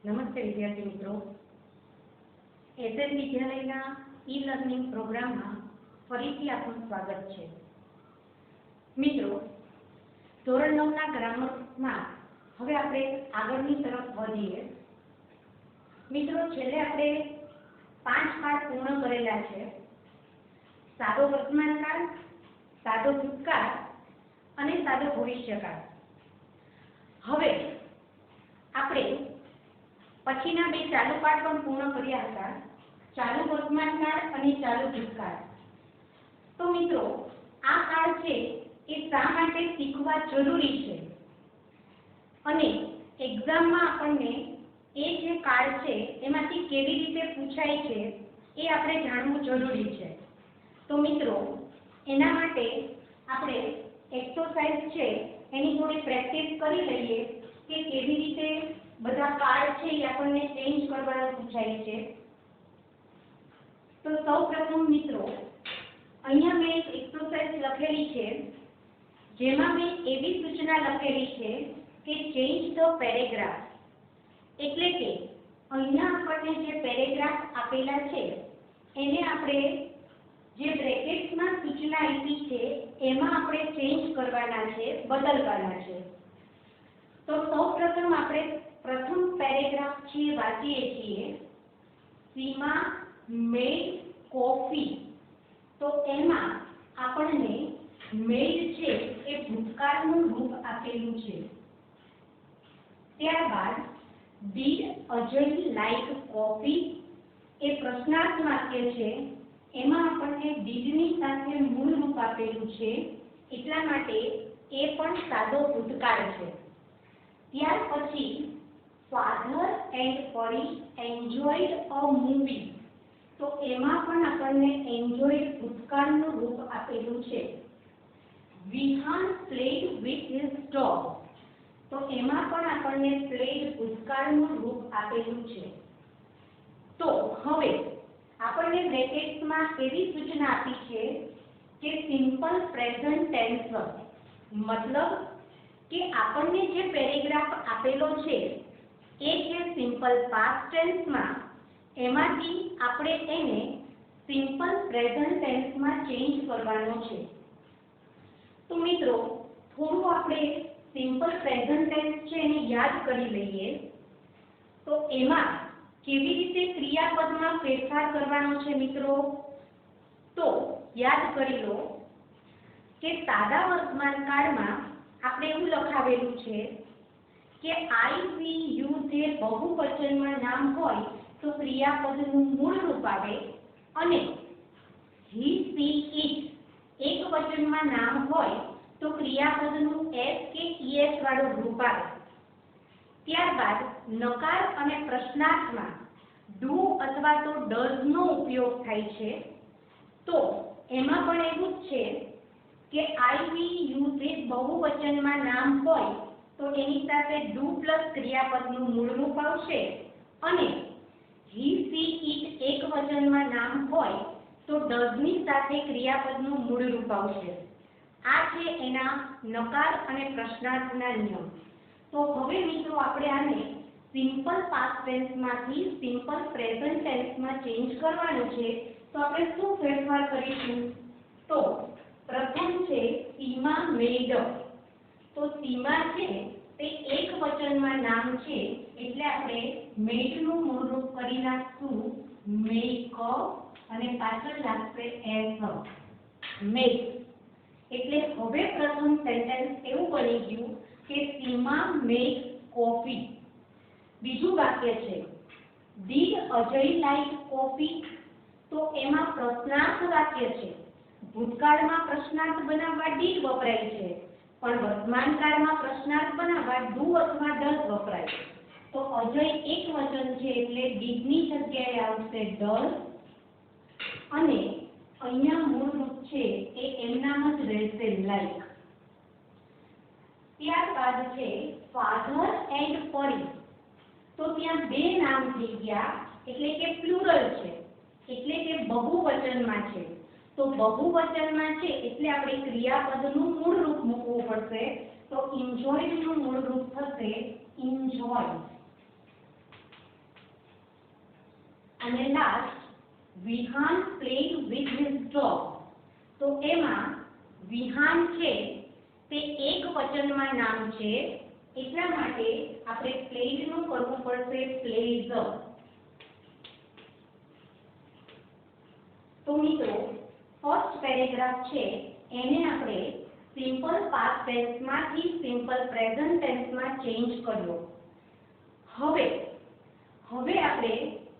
નમસ્તે વિદ્યાર્થી મિત્રો, એસએલ વિદ્યાલયના ઈ લર્નિંગ પ્રોગ્રામમાં ફરીથી આપનું સ્વાગત છે. મિત્રો, ધોરણ 9ના ગ્રામરમાં હવે આપણે આગળની તરફ વધીએ. મિત્રો, છેલ્લે આપણે 5 પાઠ પૂર્ણ કરેલા છે. સાદો વર્તમાનકાળ, સાદો ભૂતકાળ અને સાદો ભવિષ્યકાળ. હવે આપણે પછીના બે ચાલુ પાઠ પણ પૂર્ણ કર્યા હતા, ચાલુ વર્તમાનકાળ અને ચાલુ ભૂતકાળ. તો મિત્રો, આ કાળ છે એ શા માટે શીખવા જરૂરી છે અને એક્ઝામમાં આપણને એ જે કાળ છે એમાંથી કેવી રીતે પૂછાય છે એ આપણે જાણવું જરૂરી છે. તો મિત્રો, એના માટે આપણે એક્સરસાઇઝ છે એની થોડી પ્રેક્ટિસ કરી લઈએ કે કેવી રીતે બધા કાળ છે એ આપણને ચેન્જ કરવાનું પૂછાય છે. તો સૌપ્રથમ મિત્રો, અહીંયા મેં એક એક્સરસાઇઝ લખેલી છે જેમાં મેં એવી સૂચના લખેલી છે કે ચેન્જ ધ પેરેગ્રાફ. એટલે કે અહીંયા આપણને જે પેરેગ્રાફ આપેલા છે એને આપણે જે બ્રેકેટ્સમાં સૂચના આપી છે એમાં આપણે ચેન્જ કરવાના છે, બદલવાના છે. તો સૌપ્રથમ આપણે પ્રથમ પેરેગ્રાફ છે વાંચીએ છીએ. સીમા મેડ કોફી. તો એમાં આપણને મેડ છે એ ભૂતકાળનું રૂપ આપેલું છે. ત્યારબાદ ડીડ અજય લાઈક કોફી એ પ્રશ્નાર્થ વાક્ય છે. એમાં આપણને ડીડની સાથે મૂળ રૂપ આપેલું છે, એટલા માટે એ પણ સાદો ભૂતકાળ છે. ત્યાર પછી ફાધર એન્ડ પરી એન્જોયડ અ મૂવી. તો એમાં પણ આપણને એન્જોયડ ભૂતકાળનું રૂપ આપેલું છે. Vihaan played with his dog. તો એમાં પણ આપણને પ્લેડ ભૂતકાળનું રૂપ આપેલું છે. તો હવે આપણને બ્રેકેટ્સમાં એવી સૂચના આપી છે કે સિમ્પલ પ્રેઝન્ટ ટેન્સ. મતલબ કે આપણને જે પેરેગ્રાફ આપેલો છે એ છે સિમ્પલ પાસ્ટ ટેન્સમાં, એમાંથી આપણે એને સિમ્પલ પ્રેઝન્ટ ટેન્સમાં ચેન્જ કરવાનો છે. તો મિત્રો, થોડું આપણે સિમ્પલ પ્રેઝન્ટ ટેન્સ છે એને યાદ કરી લઈએ. તો એમાં કેવી રીતે ક્રિયાપદમાં ફેરફાર કરવાનો છે મિત્રો? તો યાદ કરી લો કે સાદા વર્તમાન કાળમાં આપણે એવું લખાવેલું છે કે આઈ વી યુ જે બહુવચનમાં નામ હોય તો ક્રિયાપદનું મૂળ રૂપ આવે અને હી સી ઇટ એકવચનમાં નામ હોય તો ક્રિયાપદનું એસ કે ઈએસ વાળું રૂપ આવે. ત્યારબાદ નકાર અને પ્રશ્નાર્થમાં ડુ અથવા તો ડઝ નો ઉપયોગ થાય છે. તો એમાં પણ એવું જ છે કે આઈ વી યુ જે બહુવચનમાં નામ હોય તો એની સાથે ડુ પ્લસ ક્રિયાપદનું મૂળ રૂપ આવશે અને હી સી ઇટ એકવચનમાં નામ હોય તો ડઝની સાથે ક્રિયાપદનું મૂળ રૂપ આવશે. આ છે એના નકાર અને પ્રશ્નાર્થના નિયમ. તો હવે મિત્રો, આપણે આને સિમ્પલ પાસ્ટ ટેન્સમાંથી સિમ્પલ પ્રેઝન્ટ ટેન્સમાં ચેન્જ કરવાનું છે. તો આપણે શું ફેરફાર કરીશું? તો પ્રથમ છે સીમા મેડ. તો સીમા છે તે એકવચનમાં નામ છે એટલે આપણે મેડનું મૂળ રૂપ કરી નાખશું મેક અને પાછળ લાગશે એસ મેક. એટલે હવે પ્રથમ સેન્ટેન્સ એવું બની ગયું કે સીમા મેક કોફી. બીજું વાક્ય છે ડીડ અજય લાઈક કોફી. તો એમાં પ્રશ્નાર્થ વાક્ય છે. ભૂતકાળમાં પ્રશ્નાર્થ બનાવવા ડીડ વપરાય છે, પણ વર્તમાન કાળમાં પ્રશ્નાર્થ બનાવવા ડુ અથવા ડઝ વપરાય. તો અજય એકવચન છે એટલે ડીડની જગ્યાએ આવશે ડઝ અને અહીંયા મૂળ રૂપ છે એ એમનામ જ રહેશે લાઈક. ત્યારબાદ છે ફાધર એન્ડ પરી. તો ત્યાં બે નામ થઈ ગયા એટલે કે પ્લુરલ છે, એટલે કે બહુવચનમાં છે. તો બહુવચનમાં છે એટલે આપણે ક્રિયાપદનું મૂળ રૂપ મૂકવું પડશે. તો એન્જોયડ નું મૂળ રૂપ થશે enjoy. અને last Vihaan playing with his dog. તો એમાં વિહાન છે તે એક વચનમાં નામ છે, એટલા માટે આપણે પ્લેઇડ નું કરવું પડશે પ્લેઝ. તો મિત્રો ફર્સ્ટ પેરેગ્રાફ છે એને આપણે સિમ્પલ પાસ્ટ ટેન્સ માંથી સિમ્પલ પ્રેઝન્ટ ટેન્સ માં ચેન્જ કર્યો. હવે આપણે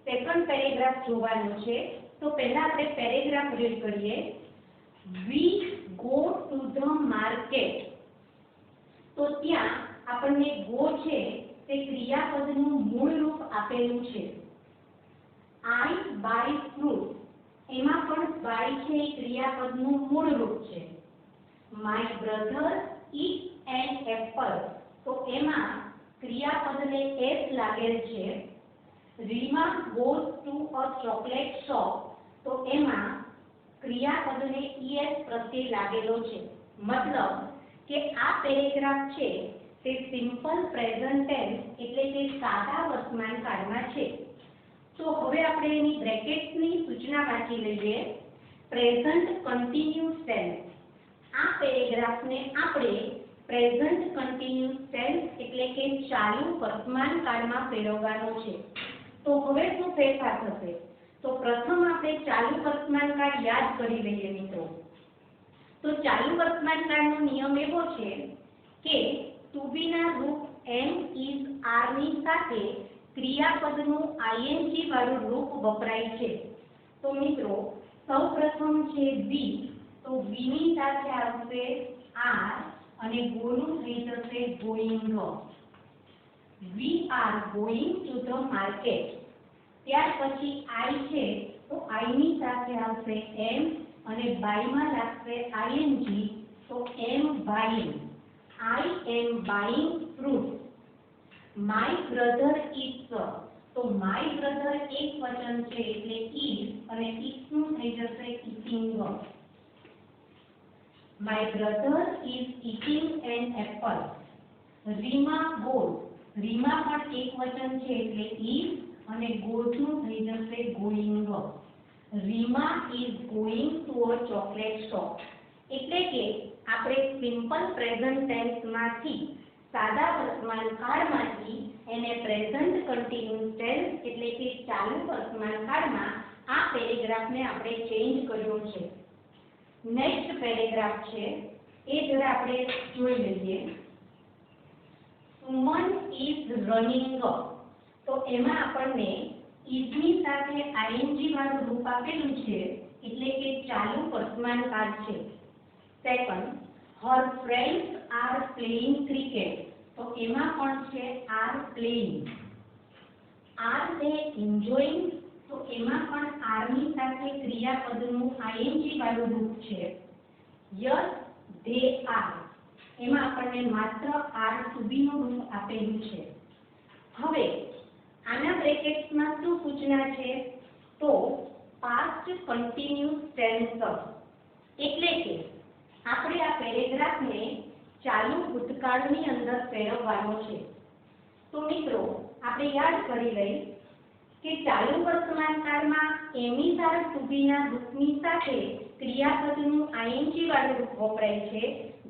સેકન્ડ પેરેગ્રાફ જોવાનો છે. તો પહેલા આપણે પેરેગ્રાફ રીડ કરીએ. We go to the market. તો ત્યાં આપણને ગો છે તે ક્રિયાપદનું મૂળ રૂપ આપેલું છે. આઈ બાય ફ્રૂટ, એમાં પણ બાય છે એ ક્રિયાપદનું મૂળ રૂપ છે. My brother eat an apple, તો એમાં ક્રિયાપદને એસ લાગેલ છે. Reema goes to a chocolate shop, તો એમાં ક્રિયાપદને ઈએસ પ્રત્યય લાગેલો છે. મતલબ કે આ પેરેગ્રાફ છે તે સિમ્પલ પ્રેઝન્ટ ટેન્સ એટલે કે સાદા વર્તમાન કાળમાં છે. તો હવે આપણે એની બ્રેકેટ્સની સૂચના વાંચી લઈએ. પ્રેઝન્ટ કન્ટિન્યુઅસ ટેન્સ, આ પેરેગ્રાફને આપણે પ્રેઝન્ટ કન્ટિન્યુઅસ ટેન્સ એટલે કે ચાલુ વર્તમાન કાળમાં ફેરવવાનો છે. તો હવે શું ફેરફાર થશે? તો પ્રથમ આપણે ચાલુ વર્તમાન કાળ યાદ કરી લઈએ મિત્રો. તો ચાલુ વર્તમાન કાળનો નિયમ એવો છે કે ટુ બી ના રૂપ એમ ઇઝ આર ની સાથે ક્રિયાપદનું આઈએનજી વાળું રૂપ વપરાય છે. તો મિત્રો સૌપ્રથમ છે બી, તો બી ની સાથે આવશે આર અને ગોનું થઈ જશે going. We are going to the market. ત્યાર પછી આઈ છે તો આઈ ની સાથે આવશે એમ અને બાય માં લાગશે આઈએનજી, તો am buying. I am buying fruit. My brother eats, તો માય બ્રધર એક વચન છે એટલે ઇઝ અને ઇટ્સ નું થઈ જશે eating. My brother is eating an apple. Reema goes, Reema પણ એક વચન છે એટલે ઇઝ અને ગોઝ નું થઈ જશે going. Reema is going to a chocolate shop. એટલે કે આપણે સિમ્પલ પ્રેઝન્ટ ટેન્સ માંથી સાદા વર્તમાન કાળમાંથી એને પ્રેઝન્ટ કન્ટિન્યુઅસ ટેન્સ એટલે કે ચાલુ વર્તમાન કાળમાં આ પેરેગ્રાફને આપણે ચેન્જ કર્યો છે. નેક્સ્ટ પેરેગ્રાફ છે એ જરા આપણે જોઈ લઈએ. સુમન ઇઝ રનિંગ, તો એમાં આપણને ઇઝ ની સાથે આઈએનજી વાળું રૂપ આપેલું છે એટલે કે ચાલુ વર્તમાન કાળ છે. Second, her friends are playing cricket, તો એમાં પણ છે are playing. R they enjoying, તો એમાં પણ આર ની સાથે ક્રિયાપદનું આઈએનજી વાળું રૂપ છે. યસ ધે આર, એમાં આપણને માત્ર આર ટુ બી નું રૂપ આપેલું છે. હવે આના બ્રેકેટ્સમાં શું સૂચના છે? તો પાસ્ટ કન્ટિન્યુઅસ ટેન્સ, એટલે કે આપણે આ પેરેગ્રાફને ચાલુ ભૂતકાળની અંદર ફેરવવાનો છે. તો મિત્રો આપણે યાદ કરી લઈએ કે ચાલુ વર્તમાન કાળમાં એમ આર ટુ બી ના રૂપની સાથે ક્રિયાપદનું આઈએનજી વાળું રૂપ વપરાય છે,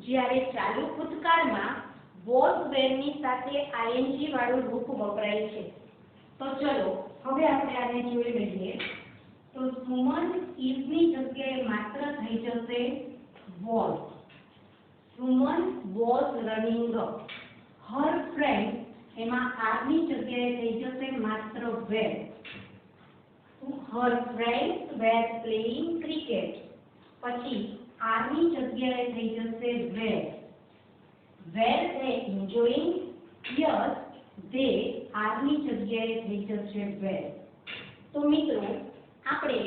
જ્યારે ચાલુ ભૂતકાળમાં વોઝ વેર ની સાથે આઈએનજી વાળું રૂપ વપરાય છે. તો ચલો હવે આપણે આને જોઈ લઈએ. તો સુમન ઇઝ ની જગ્યાએ માત્ર થઈ જશે was. Suman was running. Her friend, એમાં આર ની જગ્યાએ થઈ જશે માત્ર were. Her friends were playing cricket. પછી આર ની જગ્યાએ થઈ જશે were. Were they enjoying. Yes they, are ની જગ્યાએ થઈ જશે વેર. તો મિત્રો આપણે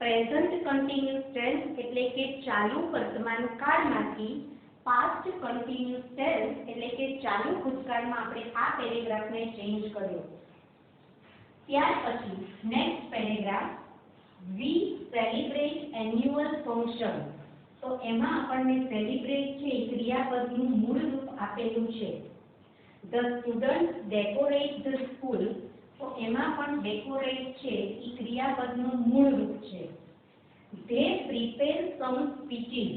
પ્રેઝન્ટ કન્ટિન્યુઅસ ટેન્સ એટલે કે ચાલુ વર્તમાન કાળમાંથી પાસ્ટ કન્ટિન્યુઅસ ટેન્સ એટલે કે ચાલુ ભૂતકાળમાં આપણે આ પેરેગ્રાફને ચેન્જ કર્યો. ત્યાર પછી next paragraph, we celebrate annual function. તો એમાં આપણને સેલિબ્રેટ છે ક્રિયાપદનું મૂળ રૂપ આપેલું છે. The students decorate the school, તો એમાં પણ ડેકોરેટ છે એ ક્રિયાપદનું મૂળ રૂપ છે. They prepare some speeches,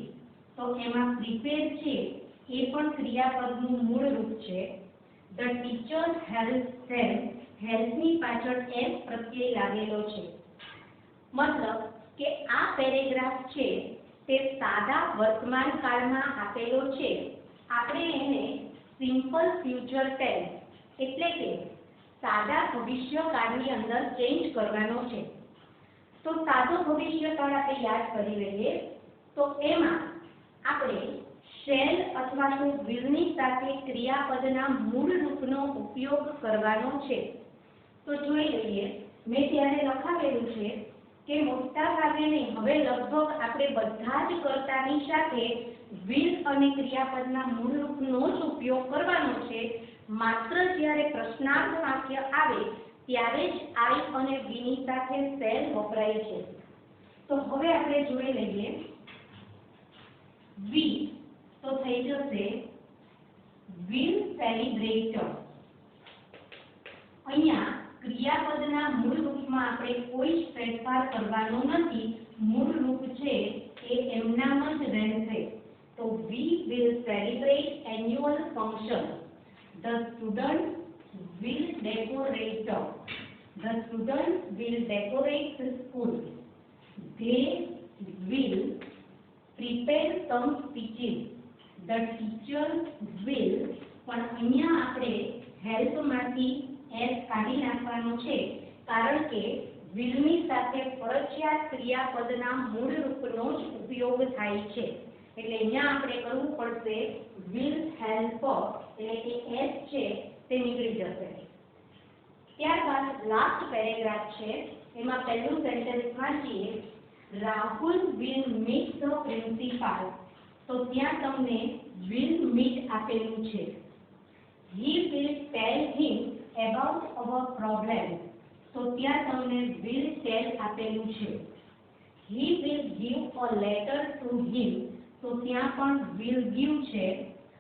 તો એમાં prepare છે એ પણ ક્રિયાપદનું મૂળ રૂપ છે. The teacher helps them, help ની પાછળ s પ્રત્યય લાગેલો છે. મતલબ કે આ પેરેગ્રાફ છે તે સાદા વર્તમાન કાળમાં આપેલો છે. આપણે એને સિમ્પલ ફ્યુચર ટેન્સ એટલે કે સાદા ભવિષ્યકાળની અંદર ચેન્જ કરવાનો છે. તો સાદો ભવિષ્યકાળ આપણે યાદ કરી લઈએ. તો એમાં આપણે શેલ અથવા તો વિલની સાથે ક્રિયાપદના મૂળ રૂપનો ઉપયોગ કરવાનો છે. તો જોઈ લઈએ, મેં ત્યારે લખાવેલું છે કે મોટા ભાગે નહીં, હવે લગભગ આપણે બધા જ કર્તાની સાથે will અને ક્રિયાપદના મૂળ રૂપનો જ ઉપયોગ કરવાનો છે. માત્ર જ્યારે પ્રશ્નાર્થ વાક્ય આવે ત્યારે જ I અને we ની સાથે શેલ વપરાય છે. તો હવે આપણે જોઈ લઈએ, we તો થઈ જશે will celebrate. અહીંયા ક્રિયાપદના મૂળ રૂપમાં આપણે કોઈ જ ફેરફાર કરવાનો નથી. મૂળ રૂપ છે એ એમનામ જ રહેશે. તો we will celebrate annual function. The students will decorate. The students will decorate the school. They will prepare some speeches. The teachers will, પણ અહીંયા આપણે હેલ્પ માંથી s કાઢી નાખવાનું છે, કારણ કે will ની સાથે ફરજિયાત ક્રિયાપદના મૂળ રૂપનો જ ઉપયોગ થાય છે. એટલે અહીંયા આપણે કરવું પડશે will help, એટલે કે s છે તે નીકળી જશે. ત્યારબાદ લાસ્ટ પેરેગ્રાફ છે, એમાં પહેલું સેન્ટેન્સ વાંચીએ, Rahul will meet the principal. તો ત્યાં તમને will meet આપેલું છે. He will tell him about our problem. તો ત્યાં તમને will tell આપેલું છે. He will give a letter to him. તો ત્યાં પણ will give છે.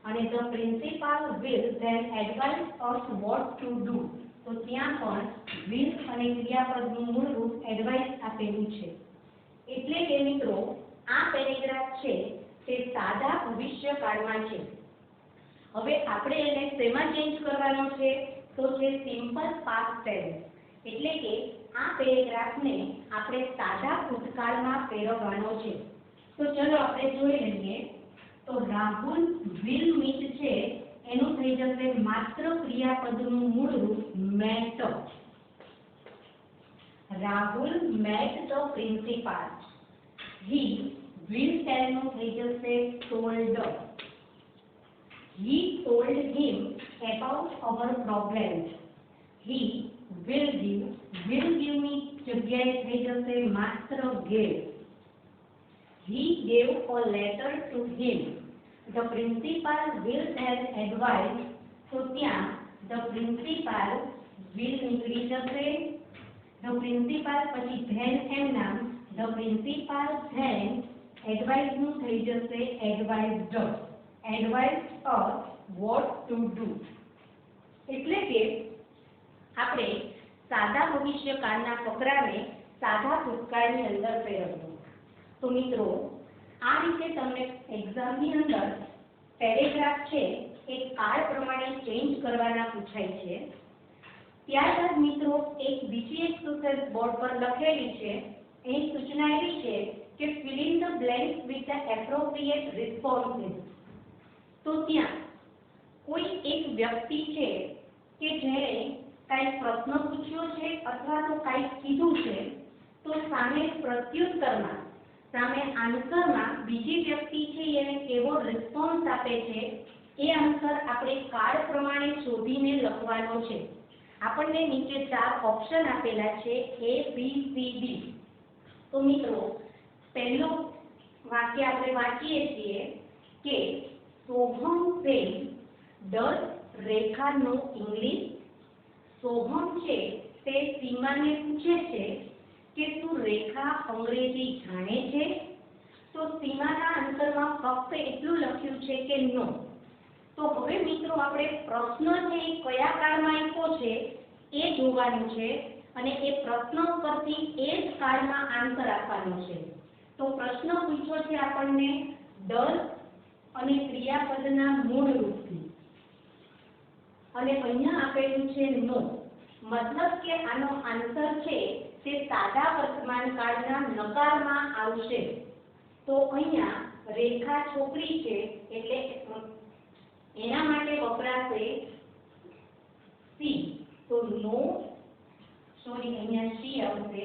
અને the principal will then advise us what to do. તો ત્યાં પણ will અને ક્રિયાપદનું મૂળ રૂપ advice આપેલું છે. એટલે કે મિત્રો આ પેરેગ્રાફ છે તે સાદા ભવિષ્યકાળમાં છે. હવે આપણે એને શેમાં ચેન્જ કરવાનો છે? તો છે સિમ્પલ પાસ્ટ ટેન્સ. એટલે કે આ પેરેગ્રાફને આપણે સાદા ભૂતકાળમાં ફેરવવાનો છે. તો ચલો આપણે જોઈ લઈએ. તો રાહુલ will meet છે એનું થઈ જશે માત્ર ક્રિયાપદનું મૂળ રૂપ met. Rahul met the principal. He will tell નું થઈ જશે told. He told him about our problems. He will give ની જગ્યાએ થઈ જશે માત્ર gave. He gave a letter to him. The principal will then advise. તો ત્યાં the principal will નીકળી જશે. The principal પછી then એમ નામ, the principal then advise નું થઈ જશે advised. Advise us what to do. એટલે કે આપણે સાદા ભવિષ્યકાળના ફકરાને સાદા ભૂતકાળની અંદર ફેરવવું. તો મિત્રો આ રીતે તમને એક્ઝામની અંદર પેરેગ્રાફ છે એ કાળ પ્રમાણે ચેન્જ કરવાના પૂછાય છે. ત્યારબાદ મિત્રો એક બીજી એક્સરસાઇઝ બોર્ડ પર લખેલી છે. એની સૂચના એવી છે કે fill in the blanks with the appropriate responses. તો ત્યાં કોઈ એક વ્યક્તિ છે કે જેણે કાંઈ પ્રશ્ન પૂછ્યો છે અથવા તો કાંઈ કીધું છે, તો સામે પ્રત્યુત્તરમાં, સામે આન્સરમાં બીજી વ્યક્તિ છે એને કેવો રિસ્પોન્સ આપે છે એ આન્સર આપણે કાળ પ્રમાણે શોધીને લખવાનો છે. આપણને નીચે 4 ઓપ્શન આપેલા છે A, B, C, D. તો મિત્રો પહેલું વાક્ય આપણે વાંચીએ છીએ કે સોહમ says, does રેખા નો ઇંગ્લિશ? સોહમ છે તે સીમાને પૂછે છે કે શું રેખા અંગ્રેજી જાણે છે? તો સીમાના આન્સરમાં ફક્ત એટલું લખ્યું છે કે નો. તો હવે મિત્રો આપણે પ્રશ્ન છે એ કયા કાળમાં આપ્યો છે એ જોવાનું છે અને એ પ્રશ્ન ઉપરથી એ જ કાળમાં આન્સર આપવાનો છે. તો પ્રશ્ન પૂછ્યો છે આપણને ડર અને ક્રિયાપદના મૂળ રૂપથી, અને અહીંયા આપેલું છે નો, મતલબ કે આનો આન્સર છે તે સાદા વર્તમાન કાળના નકારમાં આવશે. તો અહીંયા રેખા છોકરી છે એટલે એના માટે વપરાશે સી. તો નો સોરી અહીંયા સી આવશે.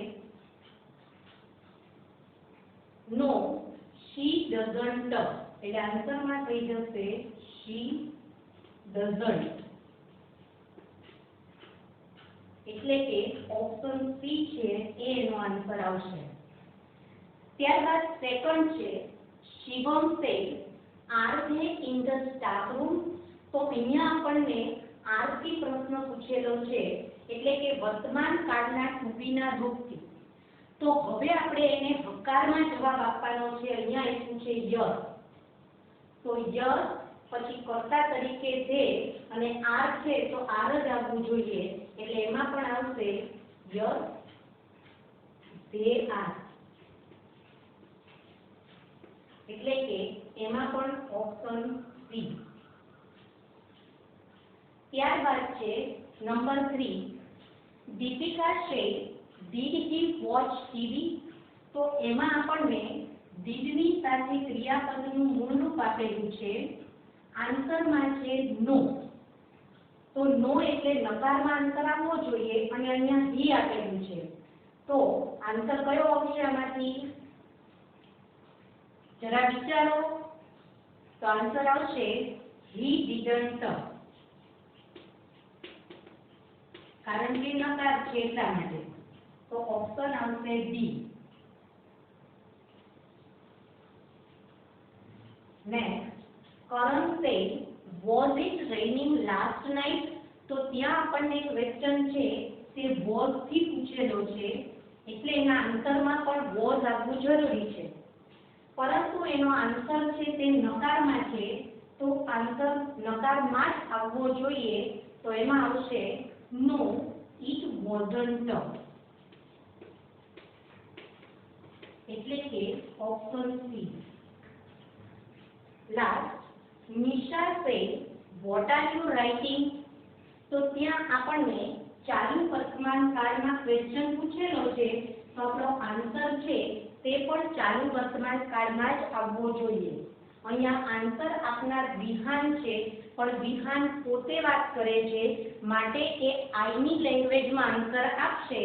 નો શી ડઝન્ટ, એટલે આન્સરમાં થઈ જશે શી ડઝન્ટ. એટલે કે ઓપ્શન સી છે એ એનો આન્સર આવશે. ત્યારબાદ સેકન્ડ છે Shivam said are they in the staff room. તો અહીંયા આપણને આર થી પ્રશ્ન પૂછેલો છે એટલે કે વર્તમાન કાળના ટુબીના રૂપથી. તો હવે આપણે એને હકારમાં જવાબ આપવાનો છે. અહીંયા આપ્યું છે યસ. તો યસ પછી કર્તા તરીકે જે અને આર છે તો આર જ આવવું જોઈએ, એટલે એમાં પણ આવશે યસ ધે આર. એટલે કે એમાં પણ ઓપ્શન સી. ત્યારબાદ છે number 3 Deepika said did he watch TV. તો એમાં આપણને ડીડની સાથે ક્રિયાપદનું મૂળ રૂપ આપેલું છે. આન્સરમાં છે નો. તો નો એટલે નકારમાં આન્સર આવવો જોઈએ અને અહીંયા હી આપેલું છે. તો આન્સર કયો આવશે આમાંથી? જરા વિચારો. તો આન્સર આવશે હી ડીડન્ટ, કારણ કે નકાર છે એટલા માટે. તો ઓપ્શન આવશે D. Next Karan said was it raining last night. તો ત્યાં આપણને ક્વેશ્ચન છે તે વોઝ થી પૂછેલો છે એટલે એના આન્સરમાં પણ વોઝ આવવું જરૂરી છે, પરંતુ એનો આન્સર છે તે નકારમાં છે. તો આન્સર નકારમાં જ આવવો જોઈએ. તો એમાં આવશે નો ઇટ વોઝન્ટ, એટલે કે option C. Last Nisha said what are you writing. તો ત્યાં આપણને ચાલુ વર્તમાન કાળમાં ક્વેશ્ચન પૂછેલો છે તો આપણો આન્સર છે તે પણ ચાલુ વર્તમાન કાળમાં જ આવવો જોઈએ. અહીંયા આન્સર આપનાર વિહાન છે, પણ વિહાન પોતે વાત કરે છે માટે એ આઈની લેંગ્વેજમાં આન્સર આપશે.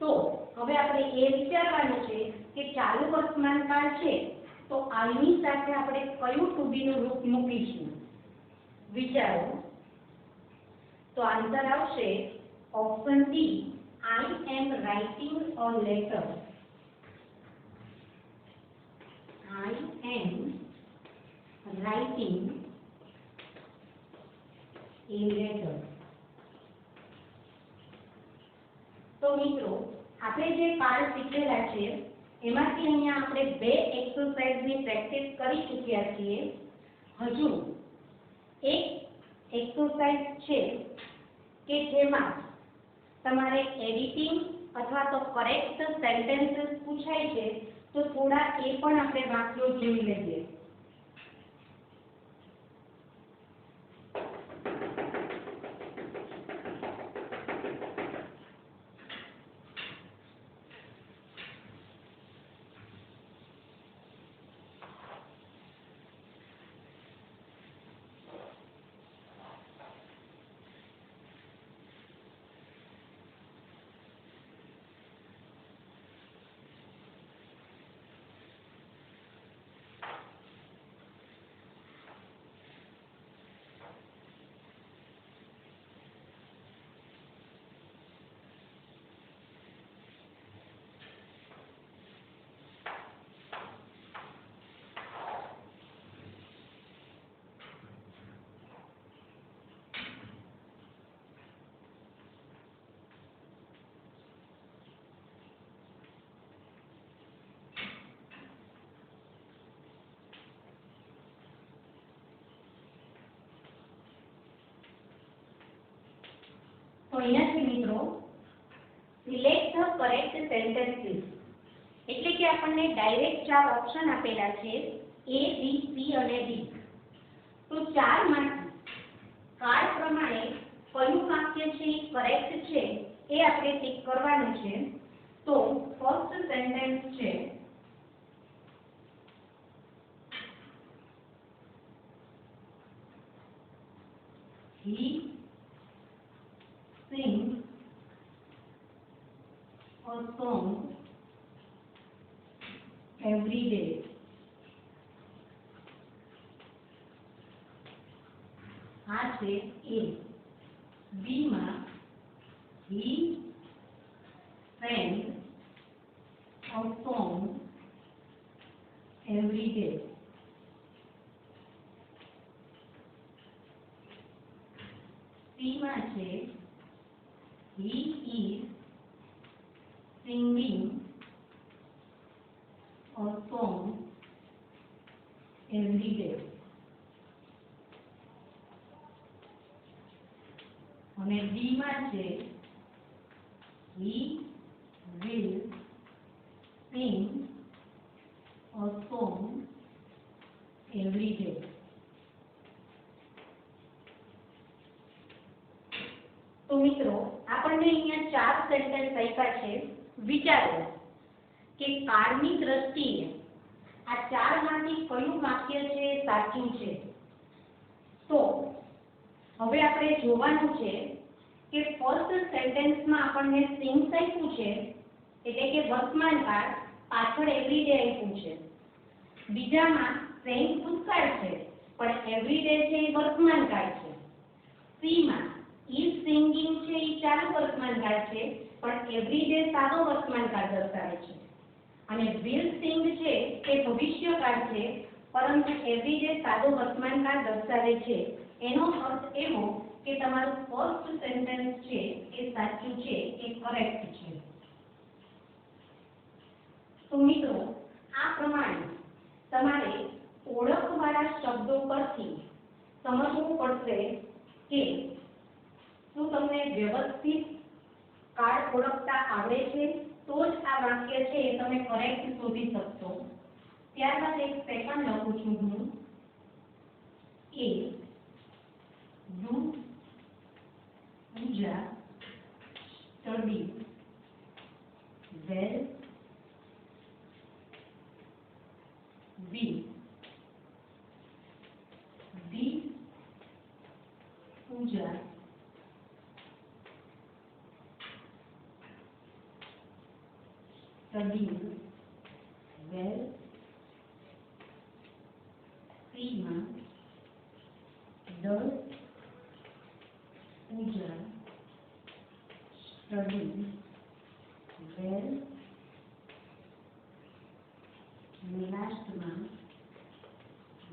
તો હવે આપણે એ વિચારવાનું છે કે ચાલુ વર્તમાન કાળ છે તો આઈની સાથે આપણે કયું ટુબીનું રૂપ મૂકીશું? વિચારો. તો આન્સર આવશે option D I M writing a letter. I am writing a letter. તો મિત્રો આપણે જે પાઠ શીખેલા છે એમાંથી અહીંયા આપણે બે એક્સરસાઇઝની પ્રેક્ટિસ કરી ચૂક્યા છીએ. હજુ એક એક્સરસાઇઝ છે કે જેમાં તમારે એડિટિંગ અથવા તો કરેક્ટ સેન્ટેન્સીસ પૂછાય છે. તો થોડા એ પણ આપણે વાક્યો જોઈ લઈએ. તો અહીંયા છે મિત્રો સિલેક્ટ ધ કરેક્ટ સેન્ટેન્સીસ એટલે કે આપણને ડાયરેક્ટ ચાર ઓપ્શન આપેલા છે એ બી સી અને ડી. તો ચારમાંથી કાર્ડ પ્રમાણે કયું વાક્ય છે એ કરેક્ટ છે એ આપણે ટિક કરવાનું છે. તો ફર્સ્ટ સેન્ટેન્સ છે he sings a song every day. આ છે એ. બી માં he sang a song every day. C માં છે he is singing a song every day. અને ડી માં છે he will sing a song every day. તો મિત્રો આપણને અહીંયા ચાર સેન્ટેન્સ આપ્યા છે. વિચારો કે કાળની દ્રષ્ટિએ આ ચારમાંથી કયું વાક્ય છે એ સાચું છે. તો હવે આપણે જોવાનું છે કે ફર્સ્ટ સેન્ટેન્સમાં આપણને સિંગ્સ આપ્યું છે એટલે કે વર્તમાન કાળ, પાછળ એવરીડે આપ્યું છે. બીજામાં સેંગ ભૂતકાળ છે પણ એવરીડે છે એ વર્તમાન કાળ છે. સી માં is singing છે એ ચાલુ વર્તમાન કાળ છે પણ એવરીડે સાદો વર્તમાન કાળ દર્શાવે છે. અને will sing છે એ ભવિષ્યકાળ છે પરંતુ એવરીડે સાદો વર્તમાન કાળ દર્શાવે છે. એનો અર્થ એવો કે તમારું ફર્સ્ટ સેન્ટેન્સ છે એ સાચું છે, એ કરેક્ટ છે. તો મિત્રો આ પ્રમાણે તમારે ઓળખવાળા શબ્દો પરથી સમજવું પડશે કે શું તમને વ્યવસ્થિત કાર્ડ ઓળખતા આવડે છે તો જ આ વાક્ય છે એ તમે કરેક્ટ શોધી શકશો. ત્યારબાદ એક સેકન્ડ લખું છું હું. એ you Pooja study well. B Pooja study well. C માં does Pooja study well. And last one,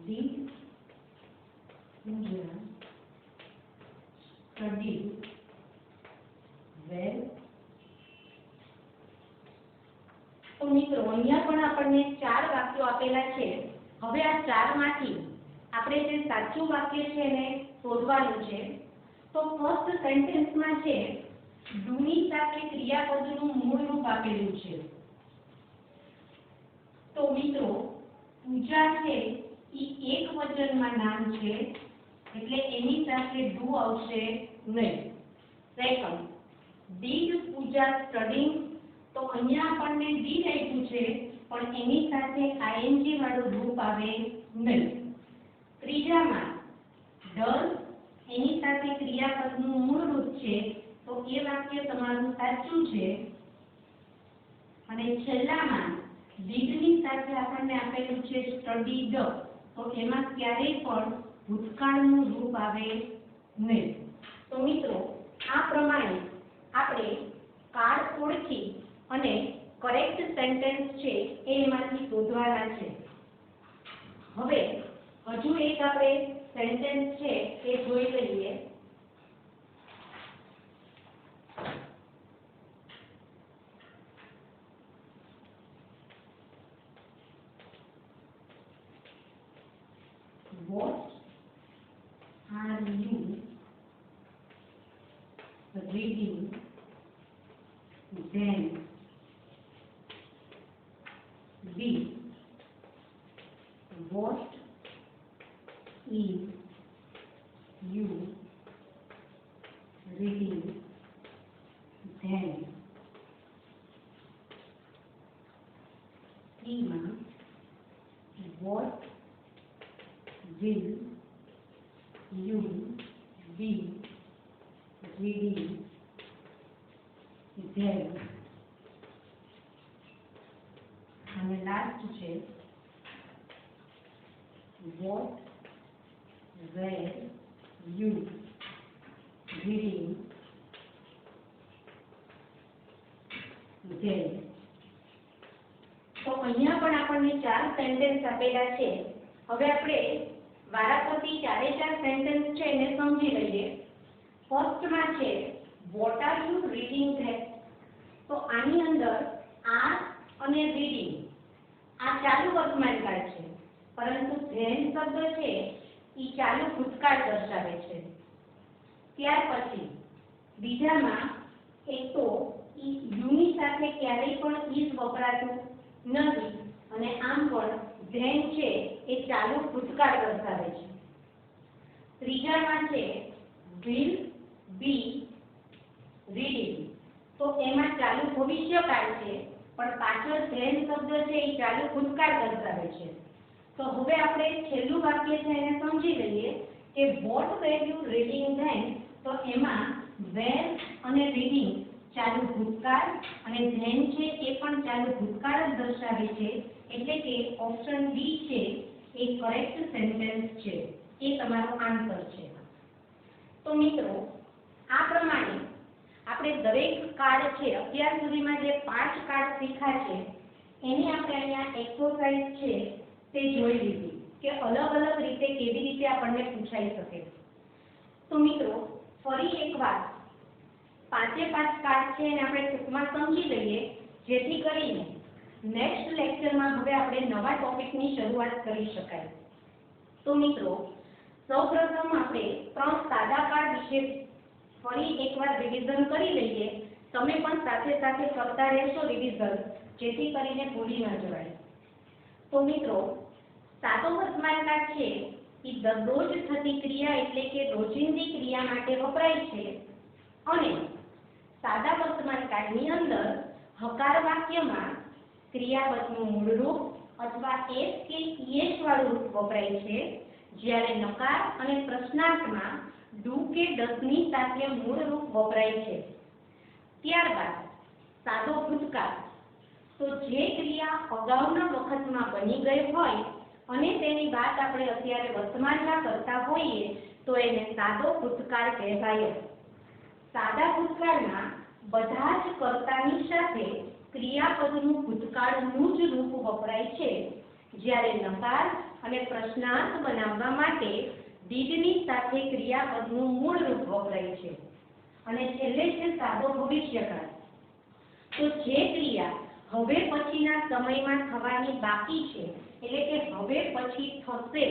did Pooja study well? તો મિત્રો અહીંયા પણ આપણને ચાર વાક્યો આપેલા છે. હવે આ ચારમાંથી આપણે જે સાચું વાક્ય છે એને શોધવાનું છે. તો ફર્સ્ટ સેન્ટેન્સમાં છે ડુની સાથે ક્રિયાપદનું મૂળ રૂપ આપેલું છે. તો મિત્રો પૂજા છે એ એક વચનમાં નામ છે એટલે એની સાથે ડુ આવશે નહીં. સેકન્ડ, ડીડ પૂજા સ્ટડીંગ, તો અહીંયા આપણને ડીડ આપ્યું છે પણ એની સાથે આઈએનજી વાળું રૂપ આવે નહીં. ત્રીજામાં ડઝ, એની સાથે ક્રિયાપદનું મૂળ રૂપ છે તો એ વાક્ય તમારું સાચું છે. અને છેલ્લામાં ડીડની સાથે આપણને આપેલું છે સ્ટડીડ, તો એમાં ક્યારેય પણ ભૂતકાળનું રૂપ આવે નહીં. તો મિત્રો આ પ્રમાણે આપણે કાર્ડ ઓળખી અને કરેક્ટ સેન્ટેન્સ છે એ એમાંથી શોધવાના છે. હવે હજુ એક આપણે સેન્ટેન્સ છે એ જોઈ લઈએ. What are you reading then, be. What is you reading then? Prima, what will you be reading then? અને લાસ્ટ છે what were you reading then? તો અહીંયા પણ આપણને 4 સેન્ટેન્સ આપેલા છે. હવે આપણે વારાફરતી ચારે ચાર સેન્ટેન્સ છે એને સમજી લઈએ. ફર્સ્ટમાં છે what are you reading then? તો આની અંદર are અને reading આ ચાલુ વર્તમાન કાળ છે, પરંતુ then શબ્દ છે ઈ ચાલુ ભૂતકાળ દર્શાવે છે. ત્યાર પછી બીજામાં એક તો ઈ યુની સાથે ક્યારેય પણ is વપરાતું નથી અને આમ પણ then છે એ ચાલુ ભૂતકાળ દર્શાવે છે. ત્રીજામાં છે will be reading, તો એમાં ચાલુ ભવિષ્યકાળ છે પણ પાછળ then શબ્દ છે એ ચાલુ ભૂતકાળ દર્શાવે છે. તો હવે આપણે છેલ્લું વાક્ય છે એને સમજી લઈએ કે what were you reading then? તો એમાં were અને reading ચાલુ ભૂતકાળ અને then છે એ પણ ચાલુ ભૂતકાળ જ દર્શાવે છે, એટલે કે ઓપ્શન ડી છે એ કરેક્ટ સેન્ટેન્સ છે, એ તમારો આન્સર છે. તો મિત્રો આ પ્રમાણે આપણે દરેક કાર્ડ છે અત્યાર સુધીમાં જે 5 કાર્ડ શીખ્યા છે એની આપણે અહીંયા એક્સરસાઇઝ છે તે જોઈ લીધી કે અલગ અલગ રીતે કેવી રીતે આપણને પૂછાઈ શકે. તો મિત્રો ફરી એકવાર 5 કાર્ડ છે એને આપણે ટૂંકમાં સમજી લઈએ જેથી કરીને નેક્સ્ટ લેક્ચરમાં હવે આપણે નવા ટોપિકની શરૂઆત કરી શકાય. તો મિત્રો સૌપ્રથમ આપણે 3 સાદા કાર્ડ વિશે ફરી એકવાર રિવિઝન કરી લઈએ. તમે પણ સાથે સાથે કરતા રહેશો રિવિઝન, જેથી કરીને ભૂલી ન જવાય. તો મિત્રો સાદો વર્તમાન કાળ છે એ દરરોજ થતી ક્રિયા એટલે કે રોજિંદી ક્રિયા માટે વપરાય છે અને સાદા વર્તમાન કાળની અંદર હકાર વાક્યમાં ક્રિયાપદનું મૂળ રૂપ અથવા એસ કે ઈએસ વાળું રૂપ વપરાય છે, જ્યારે નકાર અને પ્રશ્નાર્થમાં ડુ કે ડસની સાથે મૂળ રૂપ વપરાય છે. ત્યારબાદ સાદો ભૂતકાળ, તો જે ક્રિયા અગાઉના વખતમાં બની ગઈ હોય અને તેની વાત આપણે અત્યારે વર્તમાનમાં કરતા હોઈએ તો એને સાદો ભૂતકાળ કહેવાય. સાદા ભૂતકાળમાં બધા જ કર્તાની સાથે ક્રિયાપદનું ભૂતકાળનું જ રૂપ વપરાય છે, જ્યારે નકાર અને પ્રશ્નાર્થ બનાવવા માટે ડીડની સાથે ક્રિયાપદનું મૂળ રૂપ વપરાય છે. અને છેલ્લે છે સાદો ભવિષ્યકાળ, તો જે ક્રિયા હવે પછીના સમયમાં થવાની બાકી છે એટલે કે હવે પછી થશે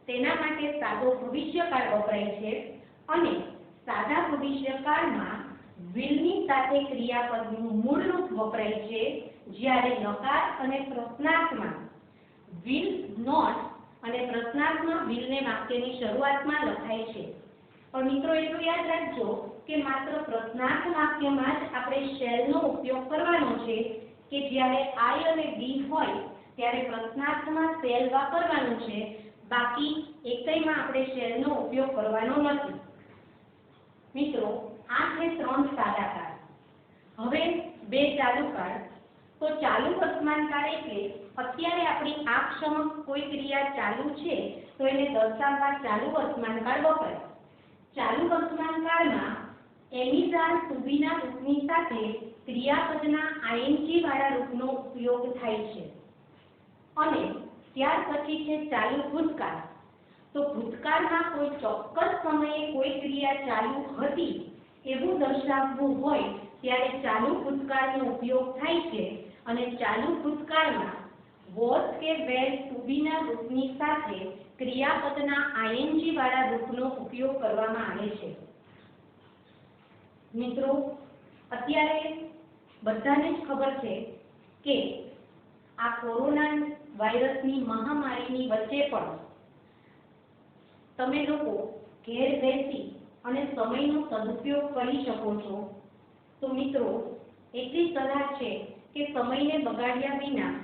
તેના માટે સાદો ભવિષ્યકાળ વપરાય છે અને સાદા ભવિષ્યકાળમાં વિલની સાથે ક્રિયાપદનું મૂળ રૂપ વપરાય છે, જ્યારે નકાર અને પ્રશ્નાર્થમાં વિલ નોટ અને પ્રશ્નાર્થમાં વિલને વાક્યની શરૂઆતમાં લખાય છે. પણ મિત્રો એટલું યાદ રાખજો કે માત્ર પ્રશ્નાર્થ વાક્યમાં જ આપણે શેલનો ઉપયોગ કરવાનો છે કે જ્યારે આઈ અને ડી હોય ત્યારે પ્રશ્નાર્થમાં શેલ વાપરવાનું છે, બાકી એકમાં આપણે શેલનો ઉપયોગ કરવાનો નથી. મિત્રો આ છે 3 સાદા કાળ. હવે 2 ચાલુ કાળ. તો ચાલુ વર્તમાન કાળ એટલે અત્યારે આપણી આંખ સમક્ષ કોઈ ક્રિયા ચાલુ છે તો એને દર્શાવવા ચાલુ વર્તમાન કાળ વપરાય. ચાલુ વર્તમાન કાળમાં એમિઝાર સુબીના રૂપની સાથે ક્રિયાપદના આઈએનજી વાળા રૂપનો ઉપયોગ થાય છે. અને ત્યાર પછી છે ચાલુ ભૂતકાળ. તો ભૂતકાળમાં કોઈ ચોક્કસ સમયે કોઈ ક્રિયા ચાલુ હતી એવું દર્શાવવું હોય ત્યારે ચાલુ ભૂતકાળનો ઉપયોગ થાય છે અને ચાલુ ભૂતકાળમાં વોઝ કે વેર ટુ બીના રૂપની સાથે ક્રિયાપદના આઈએનજી વાળા રૂપનો ઉપયોગ કરવામાં આવે છે. મિત્રો અત્યારે બધાને જ ખબર છે કે આ કોરોના વાયરસની મહામારીની વચ્ચે પણ તમે લોકો ઘેર બેસી અને સમયનો સદુપયોગ કરી શકો છો. તો મિત્રો, એટલી સલાહ છે કે સમયને બગાડ્યા વિના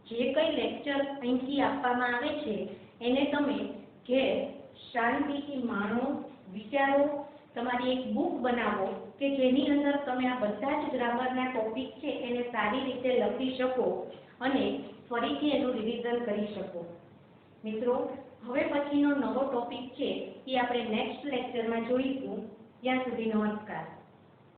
જે કંઈ લેક્ચર અહીંથી આપવામાં આવે છે એને તમે ઘેર શાંતિથી માણો, વિચારો, તમારી એક બુક બનાવો કે જેની અંદર તમે આ બધા જ ગ્રામરના ટોપિક છે એને સારી રીતે લખી શકો અને ફરીથી એનું રિવિઝન કરી શકો. મિત્રો, હવે પછીનો નવો ટોપિક છે એ આપણે નેક્સ્ટ લેક્ચરમાં જોઈશું. ત્યાં સુધી નમસ્કાર.